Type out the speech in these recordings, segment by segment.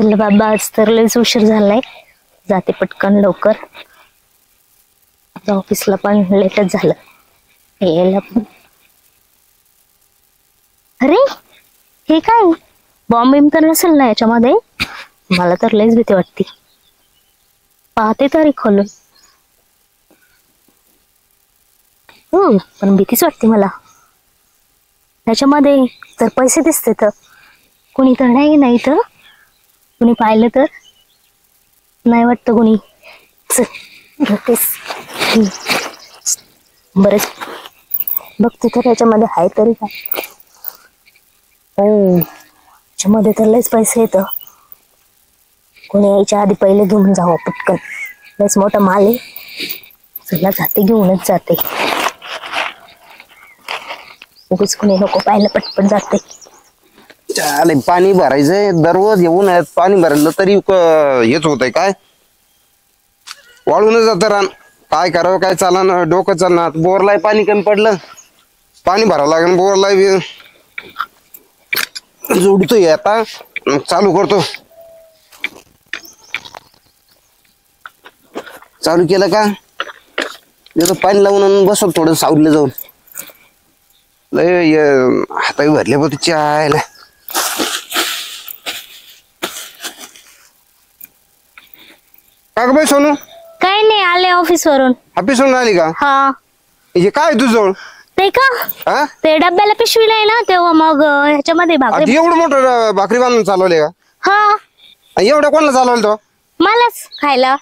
चल बाबा, आज तर लयच उशीर झालाय, जाते पटकन लवकर. ऑफिसला पण लेटच झालं यायला पण. अरे हे काय, बॉम्ब तर नसेल ना याच्यामध्ये? मला तर लयच भीती वाटते. पाहते तरी खोलून. हो, पण भीतीच वाटते मला. त्याच्यामध्ये तर पैसे दिसते, तर कोणी तर नाही तर कोणी पाहिलं तर नाही वाटतं कोणी. घेतेस बरेच बघते तर याच्यामध्ये आहे तरी काय. याच्यामध्ये तर लयच पैसे येत. कोणी यायच्या आधी पहिले घेऊन जावं पटकन. लयच मोठा माल आहे. चला जाते, घेऊनच जाते. उगीच कोणी नको पाहिलं, पटपट जाते. चालेल, पाणी भरायचंय दररोज येऊन पाणी भरलं तरी हेच होतंय. काय वाळूनच जातं रान. काय करावं काय चालणार, डोकं चालणार. बोरलाय पाणी कमी पडलं, पाणी भरावं लागेल. बोरलाय जोडतोय आता, चालू करतो. चालू केलं का त्याचं पाणी लावून बसव थोडं सावलीला जाऊन. लय हाताही भरले बघ चायला. का ग बाई सोनू? काही नाही, आले ऑफिस वरून. ऑफिसवरून आली का? हा. हे काय तुझं? ते का, हा, ते डब्याला पिशवी नाही ना, तेव्हा मग ह्याच्यामध्ये भाकरी. आधी एवढं मोठं भाकरी बांधून चालवले का? हा, एवढ्या कोणाला चालवलं तो? मलाच खायला.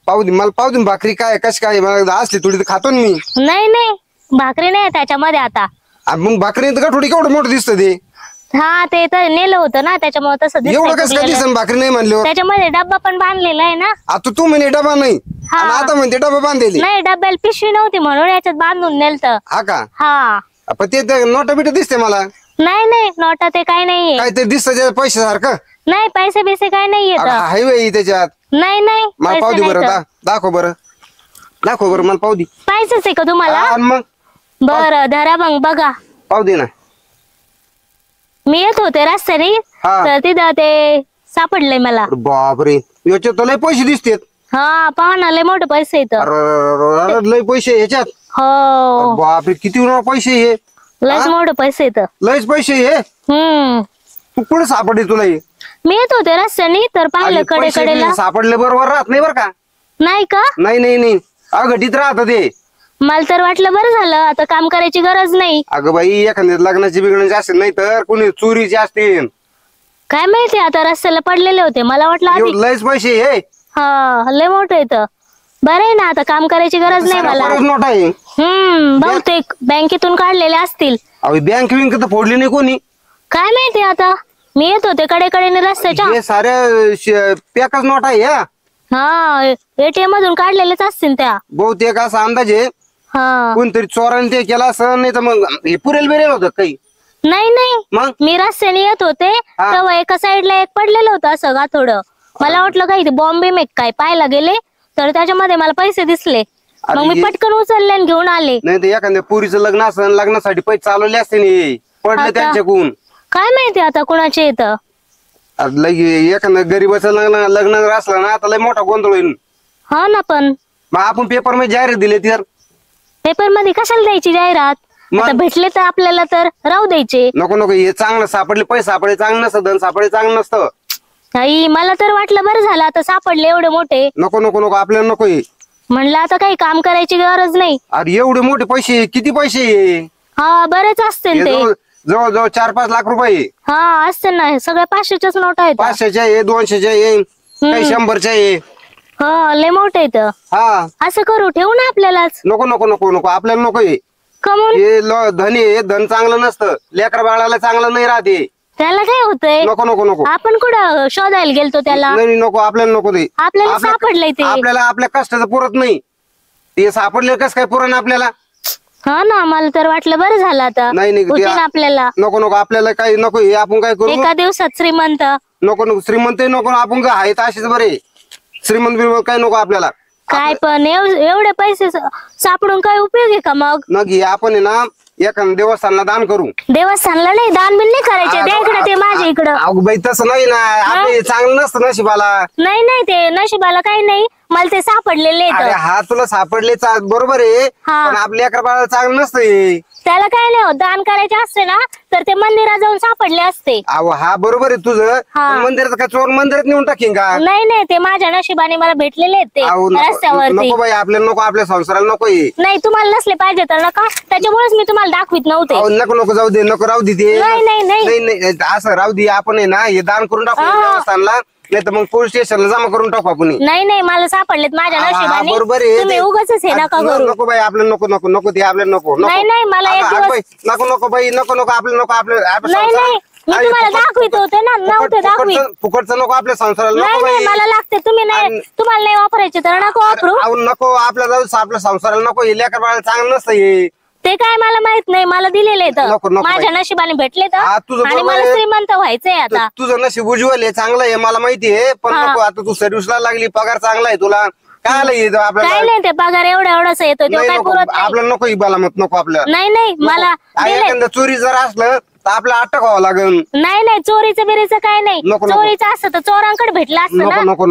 पाहू दे मला, पाहू दे भाकरी काय कशी काय. मला असली थोडी तर खातो ना मी. नाही भाकरी नाही त्याच्यामध्ये आता. मग भाकरी का थोडी केवढं मोठं दिसतं ते? हा, ते तर नेलं होतं ना, त्याच्यामुळे तसं एवढं कसं काय दिसन भाकरी नाही म्हणल्यावर? त्याच्यामध्ये डब्बा पण बांधलेला आहे ना. आता तू म्हणे डबा नाही, हा. आणि आता म्हणते डबा बांधलेली. नाही, डब्याला पिशवी नव्हती म्हणून याच्यात बांधून नेलत. हा का? हा. पण ते नोटा बिट दिसते मला. नाही नोटा ते काय नाहीये. काय ते दिसतं पैसे सारखं? नाही, पैसे बिसे काय नाही येत. हायवे त्याच्यात. नाही मला पाहू दे बरं, दाखव बरं, दाखव बरं मला पाहू दे. पैसेच आहे का तुम्हाला? मग बरं धरा मग बघा. पाहू दे ना. मी येत होते रस्त्याने, हा. तर तिथं ते सापडलंय मला. बापरे, याच्यात लय पैसे दिसतेत. हा, पहा ना, लय मोठे पैसे येत. लय पैसे ह्याच्यात. हो, बापरे, किती पैसे हे. लयच मोठे पैसे येत. लयच पैसे हे. तू कुठे सापडले तुला हे? मी येत होते रस्त्याने, तर पाहिलं कडेला. सापडले बरोबर राहत नाही बरं का? नाही का? नाही अघटित राहत ते. मला तर वाटलं बरं झालं, आता काम करायची गरज नाही. अगं बाई, एखाद्या लग्नाची बिघडण्याची असेल, नाही तर कोणी चोरीची असतील. काय माहिती, आता रस्त्याला पडलेले होते, मला वाटलं आधी. लयच पैसे हे. हा, लय मोठं येतं. बरं आहे ना, आता काम करायची गरज नाही मला. नोट आहे. बहुतेक बँकेतून काढलेले असतील. बँक विंक तर फोडली नाही कोणी. काय माहिती आता, मी येत होते कडेने रस्त्याच्या. हे साऱ्या पॅकच नोट आहे या. हा, एटीएम मधून काढलेलेच असतील त्या. बहुतेक असा अंदाज आहे. हा, कोणतरी चोराने ते केला असं, नाही तर मग हे पुरेल बिरेल होतं काही. नाही मग मी रस्त्याने येत होते, हा. तेव्हा एका साईडला एक पडलेलं होतं असं का थोडं. मला वाटलं काही बॉम्बे मेक काय पाहायला गेले, तर त्याच्यामध्ये मला पैसे दिसले. मग मी पटकन उचलले आणि घेऊन आले. नाही तर एखाद्या पुरीचं लग्न असं, लग्नासाठी पैसे चालवले असते नाही, पडले आता? त्यांच्याकडून. काय माहिती आता कुणाचे येतं. एखाद्या गरीबाचं लग्न जर असलं ना, आता लय मोठा गोंधळ होईल. हा ना, पण मग आपण पेपर मध्ये जाहिरात दिले तर पेपर मध्ये कशाला द्यायची जाहिरात? मग? आता भेटले तर आपल्याला तर राहू द्यायचे. नको हे चांगलं सापडले, पैसे सापडले चांगलं नसतं, धन सापडले चांगलं नसतं. आई, मला तर वाटलं बरं झालं, आता सापडले एवढे मोठे. नको आपल्याला नको हे. म्हणलं आता काही काम करायची गरज नाही. अरे एवढे मोठे पैसे, किती पैसे हे? हा, बरेच असतील ते. जवळ 4-5 लाख रुपये. हा, असतील ना, सगळ्या 500च्याच नोटा आहेत. 500च्या आहे, 200च्या आहे, काही 100च्या आहे. हा, लय मोठे येत. हा, असं करू, ठेवू ना आपल्यालाच. नको आपल्याला नको हे. कमून हे धन आहे, धन चांगलं नसतं, लेकरा बाळाला चांगलं नाही राहते. त्याला काय होतंय? नको आपण कुठं शोधायला गेलतो त्याला? नाही नको, आपल्याला नको ते. आपल्याला सापडलंय ते. आपल्याला आपल्या कष्टाचं पुरत नाही ते. सापडले कस काय पुरण आपल्याला? हा ना, मला तर वाटलं बरं झालं आता. नाही होते ना आपल्याला. नको आपल्याला काही नको हे. आपण काय करू? एका दिवसात श्रीमंत. नको श्रीमंत नको. आपण काय आहेत असेच बरे. श्रीमंत बिरमंत काय नको आपल्याला. काय पण एवढे पैसे सापडून काय उपयोग आहे का मग हे आपण आहे ना एखाद्या देवस्थानला दान करू. देवस्थानला नाही, दान बिन नाही करायचे. द्या इकडे ते माझ्या इकडं. अगं बाई तसं नाही ना, आपले चांगलं नसतं नशिबाला. नाही नाही, ते नशिबाला काही नाही, मला ते सापडलेले आहेत. अरे हा तुला सापडले बरोबर आहे, पण आपल्या लेकरा बाळाला चांगलं नसतं हे. त्याला काय नाही होत, दान करायचे असते ना तर ते मंदिरात जाऊन सापडले असते. अहो हा बरोबर आहे तुझं, पण मंदिरात का चोर मंदिरात नेऊन टाकीन का? नाही नाही, ते माझ्या नशिबाने मला भेटलेले आहेत ते रस्त्यावरती. नको बाई, आपल्याला नको, आपल्या संसाराला नको हे. नाही, तुम्हाला नसले पाहिजे तर नका, त्याच्यामुळेच मी तुम्हाला दाखवित नव्हते. नको जाऊ दे, नको राहू दे ते. नाही नाही नाही नाही असं राहू दे, आपण आहे ना हे दान करून टाकू देवस्थानला, नाही तर मग पोलीस स्टेशनला जमा करून टाकू आपण. नाही नाही, मला सापडलेत माझ्या नशिबाने. बरोबर आहे, तुम्ही उगाच हे नका करू. नको बाई, आपल्याला नको ते आपल्याला नको. नाही नाही, मला एक दिवस नको बाई, नको आपल्याला नको, नाही नाही, मी तुम्हाला दाखवित होते ना, नव्हते दाखवित. फुकटचं नको आपल्या संसाराला. नाही नाही, मला लागते. तुम्ही नाही, तुम्हाला नाही वापरायचे तर नको वापरू. नको आपल्या जाऊ, आपल्या संसाराला नको, हे लेकर बाळाला चांगलं नसतं हे. ते काय मला माहित नाही, मला दिलेले तर माझ्या नशिबाने भेटले तर, आणि मला श्रीमंत व्हायचंय आता. तुझं नशीब उज्ज्वल आहे, चांगलं आहे, मला माहिती आहे, पण नको आता तू सर्व्हिसला लागली, पगार चांगला आहे तुला, काय येतो आपल्याला? काय नाही, ते पगार एवढाच येतो, तो काय पुरत नाही. आपल्याला नको ही बालामत, नको आपल्याला. नाही नाही, मला एखाद्या चोरी जर असलं तर आपलं अटक व्हावं लागेल. नाही नाही, चोरीचं बिरीचं काय नाही. चोरीचं असतं तर चोरांकडे भेटलं असतं ना. नको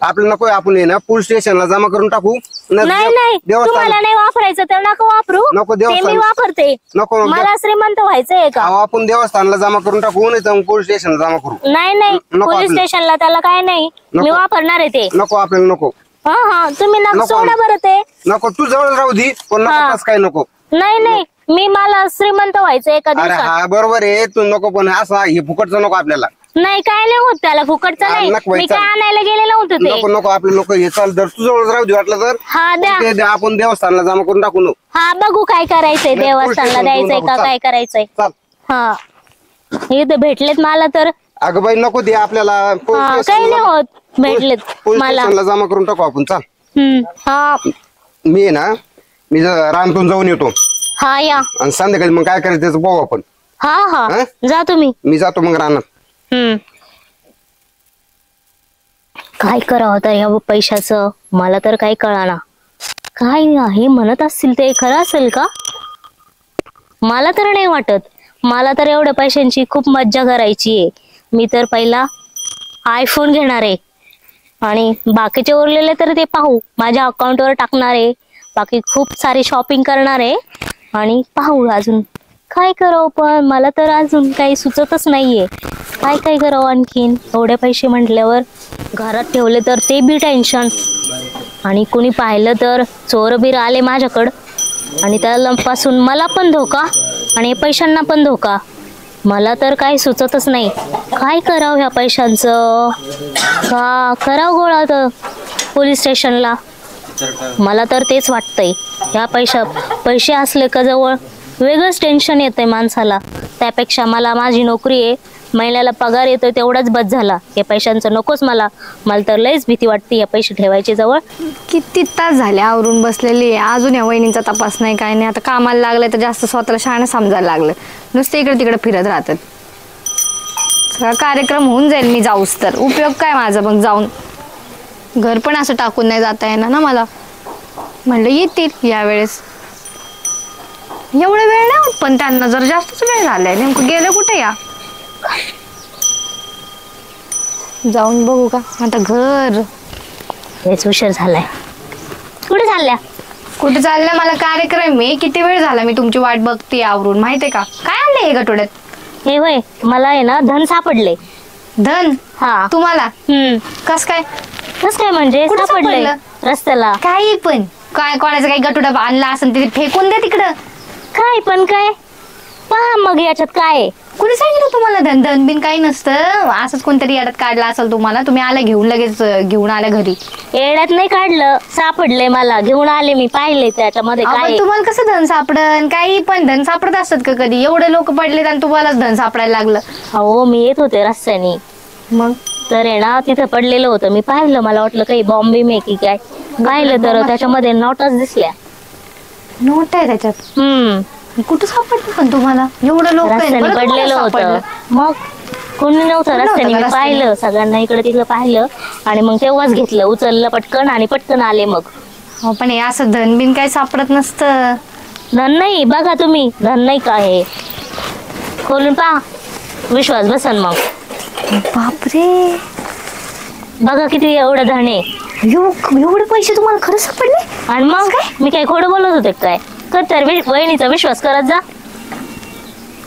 आपलं नको, आपण ना पोलीस स्टेशनला जमा करून टाकू. नाही नाही, तुम्हाला नाही वापरायचं तर नको वापरू. ते मी वापरते, नको मला श्रीमंत व्हायचंय का? आपण देवस्थानला जमा करून टाकू, नाही तर पोलीस स्टेशनला जमा करू. नाही नाही, पोलीस स्टेशनला त्याला काय नाही, मी वापरणार आहे ते. नको आपल्याला नको. हा तुम्ही नका सोडा बरं ते. नको, तू जवळ राहू दे, पण नको काय नको. नाही नाही, मला श्रीमंत व्हायचं एका अरे दिवसात. हा बरोबर आहे, तू नको, पण असं हे फुकटचं नको आपल्याला. नाही, काय नाही होत त्याला, फुकटचं नाही. मी काय आणायला गेले नव्हतं ते. नको आपलं नको, हे चाल, जर तू जवळ राहू दे वाटलं तर. हा द्या, आपण देवस्थानला जमा करून टाकू नको. हा बघू काय करायचंय, देवस्थानला द्यायचंय का काय करायचंय. हा इथे भेटलेत मला तर. अगं बाई नको दे आपल्याला, काही नाही होत, भेटलेत पोलीस मला. स्टेशनला जमा करून टाकू आपण. चाल, हा मी आहे ना, मी रामतून जाऊन येतो. हा या, आणि संध्याकाळी मग काय करायचं त्याचं पाहू आपण. हा जा तुम्ही. मी जातो मग रानात. काय करावं तर या पैशाचं, मला तर काही कळाना. काय हे म्हणत असतील ते खरं असेल का? मला तर नाही वाटत. मला तर एवढ्या पैशांची खूप मज्जा करायची आहे. मी तर पहिला आयफोन घेणार आहे, आणि बाकीचे उरलेले तर ते पाहू, माझ्या अकाउंटवर टाकणार आहे. बाकी खूप सारी शॉपिंग करणार आहे, आणि पाहू अजून काय करावं. पण मला तर अजून काही सुचतच नाहीये काय करावं आणखीन. एवढे पैसे म्हटल्यावर घरात ठेवले तर ते बी टेन्शन, आणि कोणी पाहिलं तर चोर बीर आले माझ्याकडं, आणि त्यापासून मला पण धोका आणि पैशांना पण धोका. मला तर काही सुचतच नाही काय करावं ह्या पैशांचं. का करावं गोळा तर पोलीस स्टेशनला. मला तर तेच वाटतंय. ह्या पैसे असले का जवळ वेगळंच टेन्शन येतंय माणसाला. त्यापेक्षा मला माझी नोकरी आहे, महिन्याला पगार येतोय, तेवढाच बस झाला. या पैशांचं नकोच मला. मला तर लयच भीती वाटते या पैसे ठेवायचे जवळ. किती तास झाले आवरून बसलेली आहे, अजून या वहिनींचा तपास नाही, काय नाही. आता कामाला लागलंय तर जास्त स्वतःला शहाणं समजायला लागलं, नुसते इकडे तिकडे फिरत राहतात. सगळा कार्यक्रम होऊन जाईल मी जाऊस तर. उपयोग काय माझा मग जाऊन. घर पण असं टाकून नाही जाता येणार ना मला. म्हणलं येतील यावेळेस. एवढा वेळ नाही होत, पण त्यांना जर जास्तच वेळ झालाय. नेमकं गेलं कुठे या? जाऊन बघू का आता घर. हेच उशीर झालाय. कुठे चालल्या? कुठे चालल्या? मला कार्यक्रम आहे. किती वेळ झाला मी तुमची वाट बघते आवरून, माहितीये का? काय आणलंय हे गटोड्यात? हे होय, मला आहे ना धन सापडले. धन? हा. तुम्हाला? कस काय? कस काय म्हणजे? कुठं सापडले रस्त्याला. काही पण काय, कोणाचं काही गटोडा आणला असेल ते फेकून द्या तिकडं. काय पण काय? पहा मग याच्यात काय आहे. कुणी सांगितलं तुम्हाला? धन धन बिन काही नसतं. असंच कोणतरी याच्यात काढला असेल तुम्हाला. तुम्ही आल्या घेऊन, लगेच घेऊन आल्या घरी. येड्यात नाही काढलं, सापडले मला, घेऊन आले मी. पाहिले त्याच्यामध्ये काय. तुम्हाला कसं धन सापडन? काही पण धन सापडत असतात का कधी? एवढे लोक पडलेत आणि तुम्हालाच धन सापडायला लागलं. हो, मी येत होते रस्त्याने, मग तर आहे ना तिथं पडलेलं होतं. मी पाहिलं, मला वाटलं काही बॉम्बे मे की काय. पाहिलं तर त्याच्यामध्ये नोटच दिसल्या. नोट आहे त्याच्यात? कुठं सापडलं पण तुम्हाला? एवढं लोक रस्त्याने पडलेलं होतं. मग कोणी नव्हतं रस्त्याने. मी पाहिलं, सगळ्यांना इकडे तिकडे पाहिलं, आणि मग तेव्हाच घेतलं, उचललं पटकन आणि पटकन आले मग. हो पण हे असं धन बिन काही सापडत नसतं. धन नाही, बघा तुम्ही धन नाही का हे, खोलून पहा, विश्वास बसन मग. बापरे, बघा किती एवढं धन आहे. एवढे पैसे तुम्हाला खरंच सापडले? आणि मग मी काय खोडं बोलत होते काय? कर तर वहिनीचा विश्वास करत जा.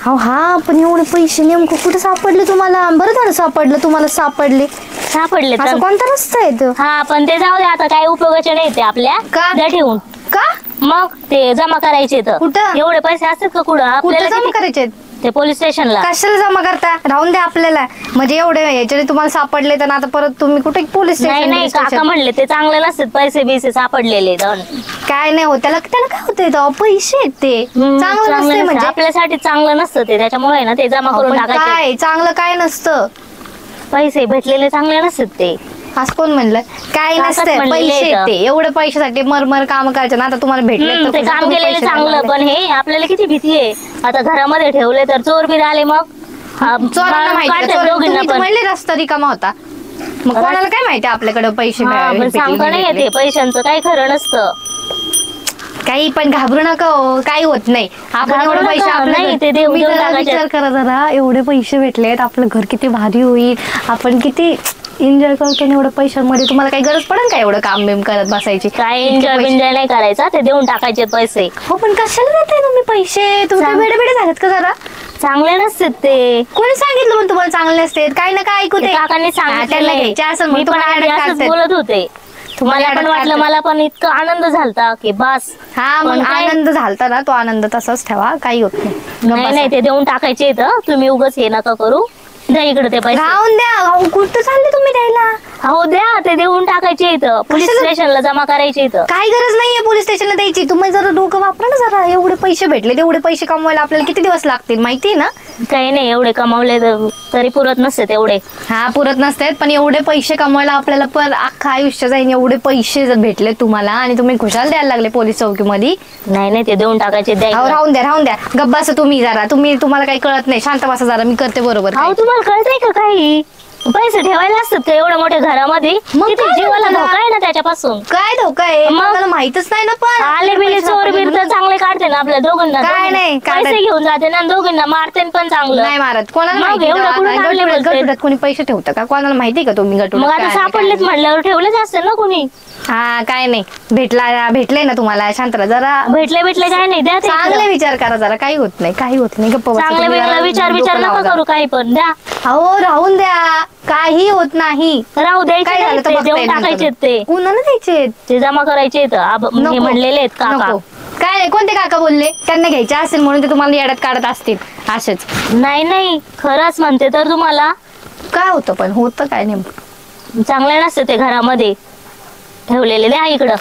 हो हा, पण एवढे पैसे नेमकं कुठे सापडले तुम्हाला? बरं झालं सापडलं, तुम्हाला सापडले. सापडले तर. असं कोणता रस्ता आहे तो? हा पण ते जाऊ दे आता, काय उपयोगाचे नाही ते आपल्या. का? द्या ठेवून. का? मग ते जमा करायचे तर. कुठं? एवढे पैसे असतात का कुठं कुठे आपल्याला? जमा किती? करायचे? ते पोलीस स्टेशनला. कशाला जमा करता? राहून द्या आपल्याला. म्हणजे एवढे याच्याने तुम्हाला सापडले तर आता परत तुम्ही कुठे पोलीस नाही नाही, काका स्टेशन? म्हणले ते चांगले नसतात पैसे बिसे सापडलेले धन. काय नाही होत त्याला, त्याला काय होतंय? पैसे आहेत ते चांगलं नसते म्हणजे. आपल्यासाठी चांगलं नसतं ते, त्याच्यामुळे ना ते जमा करून पण टाकायचे. काय चांगलं काय नसतं? पैसे भेटलेले चांगले नसतात ते. असं कोण म्हणलं? काय काकाच नसते, म्हणलेले पैसे आहेत. आहेत ते. एवढे पैशासाठी मरमर काम करायचे ना, आता तुम्हाला भेटले तर ते कुठे काम तुम्ही केलेलं पैसे चांगलं, लागले? पण हे आपल्याला किती भीती आहे. आता घरामध्ये ठेवले तर चोर बी आले मग. चोरांना माहिती काढतात आहे, दोघींना तुम्ही तर पण. म्हणले रस्ता रिकामा होता, मग कोणाला काय माहिती आपल्याकडे पैसे हा, पण भेटले, सांगता नाही भेटले? येते पैशांचं काही खरं नसतं. काही पण घाबरू नका हो, काही होत नाही. आपण घाबरू एवढे पैसे नका, नाही, ते देऊन तुम्ही देऊन जरा टाकायचे. विचार करा जरा, एवढे पैसे भेटलेत, आपलं घर किती भारी होईल, आपण किती एन्जॉय करतो ना एवढ्या पैशांमध्ये. तुम्हाला काही गरज पडेल का एवढं काम बिम करत बसायची? काय एन्जॉय बिन्जॉय नाही करायचा, ते देऊन टाकायचे पैसे. हो पण कशाला देताय तुम्ही पैसे? तुम्ही सांग. बेडे बेडे झालेत का जरा? चांगले नसतात ते. कोणी सांगितलं पण तुम्हाला चांगले असते? काही ना काय ऐकू ते दे. काकांनी त्यांना सांगितलं. घ्यायचे असेल मी म्हणून पण तुम्हाला आधी अडक असंच काढतात. बोलत होते. तुम्हाला मला पण अडक वाटलं, काढतात. मला पण इतका आनंद झालता की बस. हा पण मग काय? आनंद झालता ना, तो आनंद तसाच ठेवा, काही होत नाही. नाही नाही, ते देऊन टाकायचे इथं. तुम्ही उगाच हे नका करू. द्या इकडे ते पैसे. राहून द्या. अहो, कुठं चालले तुम्ही द्यायला? हो द्या, ते देऊन टाकायचे इथं. पोलीस कशाला? स्टेशनला जमा करायचे इथं. काही गरज नाहीये पोलीस स्टेशनला द्यायची. तुम्ही जरा डोकं वापरा ना जरा. एवढे पैसे भेटले, तेवढे पैसे कमवायला आपल्याला किती दिवस लागतील माहितीये ना? काही नाही, एवढे कमावले तरी पुरत नसते तेवढे. हा पुरत नसतात, पण एवढे पैसे कमवायला आपल्याला पण अख्खा आयुष्य जाईल. एवढे पैसे जर भेटले तुम्हाला आणि तुम्ही खुशाल द्यायला लागले पोलीस चौकीमध्ये. नाही नाही, ते देऊन टाकायचे. द्या अहो इकडं. राहून द्या, राहून द्या. गप्प बसा तुम्ही जरा. तुम्हाला काही कळत नाही. शांत बसा जरा, मी करते बरोबर. अहो तुम्हाला कळतंय का काही? पैसे ठेवायला असतात का एवढ्या मोठ्या घरामध्ये? मग किती काय जीवाला झालं? धोका आहे ना त्याच्यापासून. काय धोका आहे? मग? मला माहितच नाही ना. पण आले बिले चोर बीर तर चांगले काढते ना आपल्या दोघांना. काय नाही, काय पैसे नाही. घेऊन जाते ना दोघांना, मारते पण चांगलं. नाही मारत. कोणाला मग माहिती एवढं कुठून आणले बोलते? गटुड्यात कोणी पैसे ठेवतं का? कोणाला माहिती का तुम्ही गटुड्यात मग आता काय आहे, सापडलेच काय म्हणल्यावर ठेवलेच असते ना कुणी. नाही? हा काय नाही, भेटले ना तुम्हाला. शांत राहा जरा. भेटले काय नाही, द्या ते चांगले इकडं. विचार करा जरा. काही होत नाही, काही होत नाही. गप्प बसा चांगले तुम्ही वेगळा जरा. विचार डोकं नका लावा करू, काही पण द्या. जरा. अहो राहून द्या, काही होत नाही. राहू द्यायचे काय झालं नाही, तर ते बघता देऊन येईल टाकायचे नंतर. ते. कुणाला द्यायचे? ते जमा करायचे हे म्हणलेले आहेत काका. नको. काय नाही, कोणते काका बोलले? त्यांना घ्यायचे असेल म्हणून ते तुम्हाला येड्यात काढत असतील असेच. नाही नाही, खरंच म्हणते तर तुम्हाला. काय होतं पण? होतं काय नेमकं? चांगले नसते ते घरामध्ये ठेवलेले. द्या इकडं.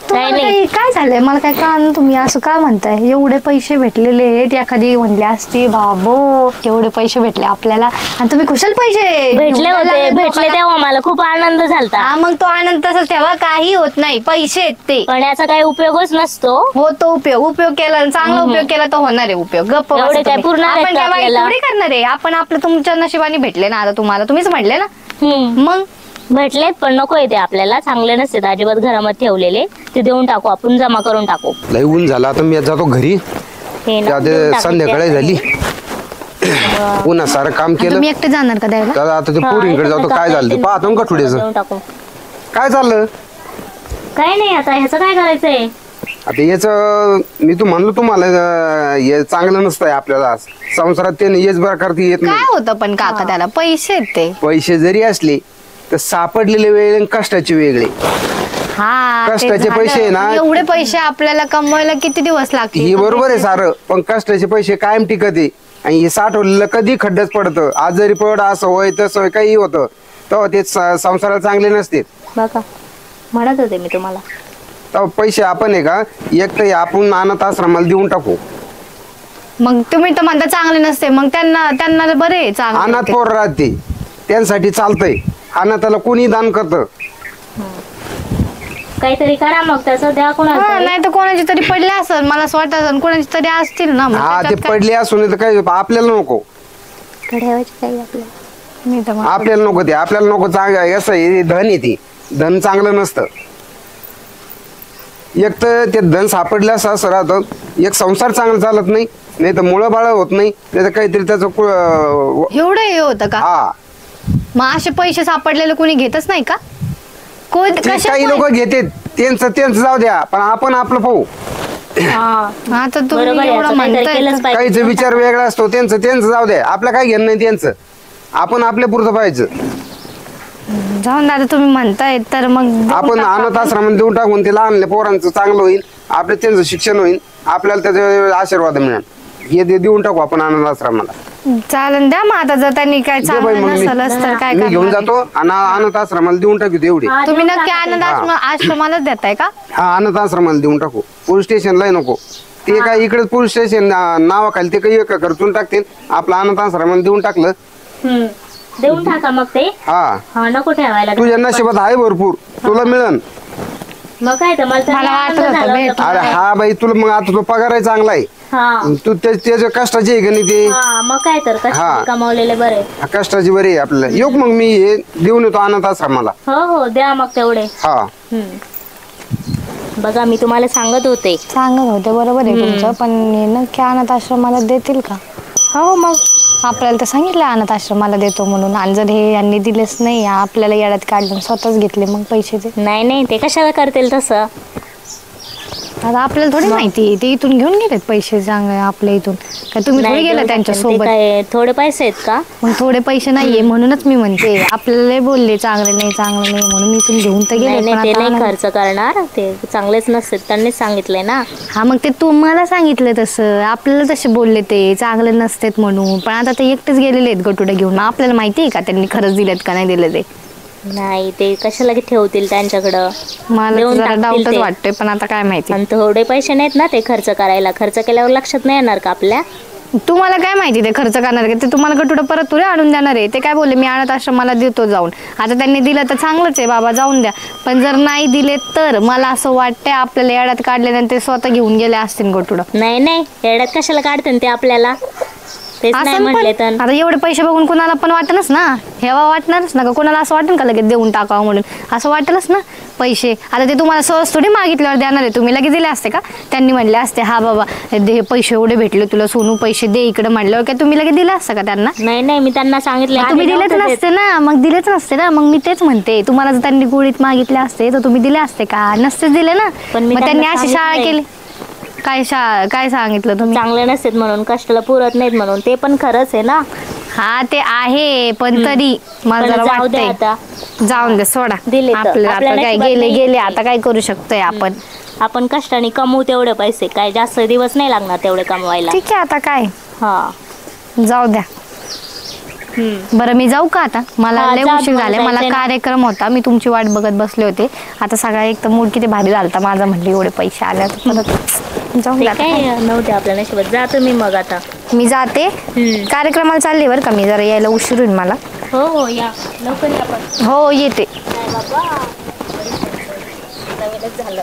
तुम्हाला नाही. काही काय झालंय? मला काय कळलं. तुम्ही असं का म्हणताय? एवढे पैसे भेटलेले आहेत. एखादी म्हणली असती बाबो एवढे पैसे भेटले आपल्याला आणि तुम्ही कुशल पैसे भेटले घेऊन होते, लागले भेटले लोकांना. तेव्हा मला खूप आनंद झालता. हा मग तो आनंद तसंच ठेवा. काही होत नाही. पैसे आहेत ते. पण याचा काही उपयोगच नसतो. होतो उपयोग केला, चांगला उपयोग केला तर होणार आहे उपयोग. गप्प बसा एवढे काय तुम्ही. पुरणार आहेत आपण का काय वाईट आपल्याला? थोडी करणार आहे. आपण आपलं तुमच्या नशिबाने भेटले ना. आता तुम्हाला तुम्हीच म्हणले ना. मग भेटलेत पण नको येते आपल्याला. चांगले नसते अजिबात घरामध्ये ठेवलेले. ते देऊन टाकू आपण, जमा करून टाकू. लय ऊन झाला, आता मी जातो घरी. हे ना, त्यात देऊन टाकायचे. संध्याकाळी झाली. पुन्हा सारं काम केलं. तुम्ही एकटे जाणार का द्यायला? तर आता ते हा, पोरींकडे इथं जातो. काय झालं ते पाहतो ना कठुड्याचं. देऊन टाकू. काय चाललं काय नाही, आता ह्याचं काय करायचंय? आता याच मी तू म्हणलो तुम्हाला हे चांगलं नसतंय आपल्याला संसारात. ते हेच प्रकारती येत नाही. काय होतं पण काका त्याला? पैसे आहेत ते. पैसे जरी असले तर सापडलेले वेगळे आणि कष्टाचे वेगळे. हा ते कष्टाचे झालं. पैसे आहे ना. एवढे पैसे आपल्याला कमवायला किती दिवस लागतील? हे बरोबर आहे सारं, पण कष्टाचे पैसे कायम टिकत आहे. आणि हे साठवलेलं कधी खड्ड्यात पडतं. आजारी पड, असं होय तसं होय, काही होतं तेव्हा ते संसाराला चांगले नसते. बघा म्हणत होते मी तुम्हाला. तेव्हा पैसे आपण आहे का एक तर आपण अनाथ आश्रमाला देऊन टाकू. मग तुम्ही तर म्हणता चांगले नसते. मग त्यांना बरे चांगले अनाथ पोर राहते त्यांसाठी चालतंय. अनाथाला कोणी दान करतं. काहीतरी करा मग, तसं द्या कोणाला. नाही तर कोणाची तरी पडले असेल. मला असं वाटत असेल कोणाची तरी असतील ना. मग हा ते त्याच्यात काय- पडले असून तर काही आपल्याला नको. ठेवायचे काही आपल्याला. मी तर म्हणते. आपल्याला नको ते, आपल्याला नको चांगलं असं आहे, धन येते, धन चांगलं नसतं. एक तर ते धन सापडलं असं राहतं, एक संसार चांगला चालत नाही, नाही तर मुलं बाळ होत नाही, नाही तर काहीतरी त्याचं एवढं हे होतं का? हा. मग असे पैसे सापडलेले कोणी घेतच नाही का? कोण ते कशा काही लोक घेते, त्यांचं जाऊ द्या, पण आपण आपलं पाहू. आता तुम्ही बरोबर आहे, एवढं असं काहीतरी म्हणताय केलंच तर- पाहिजे. काहीचा विचार वेगळा असतो, त्यांचं जाऊ द्या, आपलं काय घेणं नाही त्यांचं, आपण आपल्या पुरतं पाहायचं. जाऊन दादा तुम्ही म्हणताय तर मग देऊन आपण टाका. अनाथ आश्रमात देऊन टाकून ते लहान पोरांचं चांगलं होईल, आपलं त्यांचं शिक्षण होईल, आपल्याला त्याचे आशीर्वाद मिळेल. हे देऊन टाकू आपण अनाथ आश्रमाला. चालन द्या मग आता जर त्यांनी काय दे बाई, चांगलं मग मी- नसलंच तर काय मी घेऊन करणार? जातो आणि अनाथ आश्रमाला देऊन टाकू तेवढी. हा, तुम्ही देऊन नक्की टाका ते. आनंद आश्रमालाच देताय का? हा, अनाथ आश्रमाला देऊन टाकू, पोलीस स्टेशनला नको. ते काय इकडे पोलीस स्टेशन नावाखाली ते काही खर्चून टाकतील, आपलं अनाथ आश्रमाला देऊन टाकलं. हम्म. देऊन टाका मग ते. हा, हा, नको ठेवायला. तुझ्या नशिबात आहे भरपूर, तुला मिळन. मग काय तर मला तर मला आनंद वाटत होतं झाला भेट. होता. अरे हा बाई, तुला मग आता तो पगार आहे चांगला आहे, हा तू त्याच्या कष्टाची आहे का नाही ते. हा, मग काय तर हा. कष्ट कमावलेले बरे. कष्टाची बरी आहे आपल्याला. येऊ मग मी हे देऊन येतो अनाथ आश्रमाला. हो हो, द्या मग तेवढे. हा, बघा मी तुम्हाला सांगत होते. सांगत होते बरोबर आहे तुमचं, पण हे नक्की अनाथ आश्रमाला देतील का? हो मग आपल्याला तर सांगितलं अनाथ आश्रमाला देतो म्हणून, आणि जर हे यांनी दिलेच नाही, आपल्याला येड्यात काढलं, स्वतःच घेतले मग पैसे ते. नाही नाही, ते कशाला करतील तसं. आता आपल्याला थोडी माहिती, ते इथून घेऊन गेलेत पैसे चांगले आपल्या इथून, काय तुम्ही थोडी नाही, गेला देऊन त्यांच्या टाकतील. ते सोबत? काय थोडे पैसे आहेत का? मग थोडे पैसे नाहीये म्हणूनच मी म्हणते, आपल्याला लय बोलले चांगले नाही चांगले नाही म्हणून मी इथून घेऊन तर नाही गेले, नाही, पण ते आता नाही आनंद- खर्च करणार, ते चांगलेच नसते, त्यांनीच सांगितलंय ना. हा मग ते तुम्हाला सांगितलं तसं, आपल्याला तसे बोलले ते चांगले नसतेत म्हणून, पण आता ते एकटेच गेलेले आहेत गटुडे घेऊन. मग आपल्याला माहिती आहे का त्यांनी खरंच दिलेत का नाही दिले ते? नाही, ते कशाला ठेवतील त्यांच्याकडं. मला देऊन जरा टाकतील डाऊटच ते. वाटतोय, पण आता काय माहिती. आणि थोडे पैसे नाहीत ना ते खर्च करायला. खर्च केल्यावर लक्षात नाही येणार का आपल्या? तुम्हाला काय माहिती ते खर्च करणार का? ते तुम्हाला गटुडं परत तुला आणून देणार आहे. ते काय बोलले, मी अनाथ आश्रमाला देतो जाऊन. आता त्यांनी दिलं तर चांगलंच आहे बाबा, जाऊन द्या. पण जर नाही दिले तर मला असं वाटतंय आपल्याला येड्यात काढल्यानंतर ते स्वतः घेऊन गेले असतील गटुडं. नाही नाही, येड्यात कशाला काढतील ते आपल्याला. तेच नाही असं म्हणले तर. पण आता एवढे पैसे बघून कोणाला पण वाटणच ना, हेवा वाटणारच ना का? कोणाला असं वाटेल का लगेच देऊन टाकावं म्हणून? असं वाटेलच ना पैसे. आता ते तुम्हाला सहज थोडी मागितल्यावर देणार आहे, तुम्ही लगेच दिले असते का? त्यांनी म्हणले असते, हा बाबा हे पैसे एवढे भेटले तुला सोनू, पैसे दे इकडे, म्हणल्यावर काय तुम्ही लगेच दिले असतं का त्यांना? नाही नाही, मी त्यांना सांगितलं. मग तुम्ही दिलेच नसते ना, मग दिलेच नसते ना. मग मी तेच म्हणते, तुम्हाला जर त्यांनी गोळीत मागितले असते तर तुम्ही दिले असते का? नसतेच दिले ना. पण मी मग त्यांनी त्यांना अशी शाळा सांगितलंय. केली. काय सांगितलं तुम्ही? चांगले नसतात म्हणून, कष्टाला पुरत नाहीत म्हणून. ते पण खरंच आहे ना. हा ते आहे, पण तरी मला पण जरा जाऊ दे वाटतंय. आता. जाऊन दे, सोडा. दिले तर. आपलं आपल्या आता काय नशिबात गेले नाही गेले, आहे. आता काय करू शकतोय आपण? आपण कष्टाने कमवू तेवढे पैसे, काय जास्त दिवस नाही लागणार तेवढे कमवायला. ठीक आहे, आता काय, हा. जाऊ द्या. बरं मी जाऊ का आता? मला हा, लय जा, उशीर तुम्हाला झाले, मला जायचंय ना. कार्यक्रम होता, मी तुमची वाट बघत बसले होते. आता सगळा एक तर मूड किती भारी झालता माझा, म्हणले एवढे पैसे आले आता परत जाऊ ते द्या आता. काय नव्हते आपल्या नशिबात. जातो मी मग आता. मी जाते, कार्यक्रमाला चालले बरं का मी, जरा यायला उशीर होईल मला. हो हो, या लवकर या पण. हो येते. काय बाबा, नवीनच झालं.